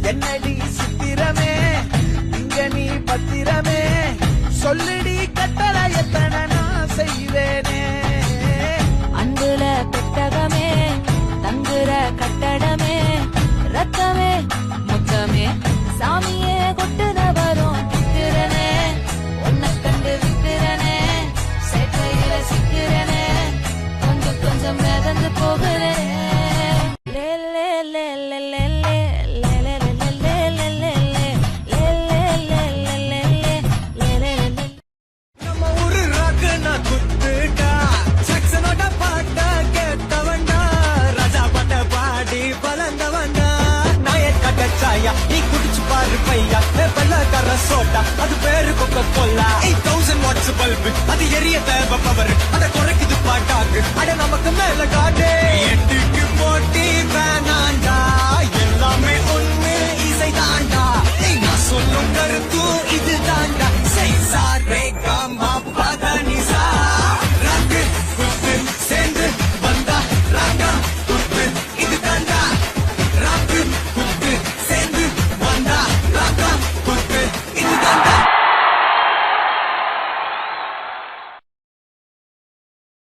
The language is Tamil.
என்னடி சித்திரமே இங்க நீ பத்திரமே சொல்லிடி கட்டளை எத்தனை நான் செய்வேனே அன்புல பெட்டகமே தங்குற கட்டடமே ரத்தமே முத்தமே சாமியே கொட்டுன வரும் திக்கிறனே உன்னை கண்டு விக்கிறனே சேட்டையில சிக்கிறனே கொஞ்சம் கொஞ்சம் மிதந்து போகிறேன் நீ குடிச்சு பாரு பையா வெள்ளக்கார சோட்டா அது பேரு கொக்க கொல்லா 8000 வாட்ஸ் பல்பு அது எரிய தேவை பவர்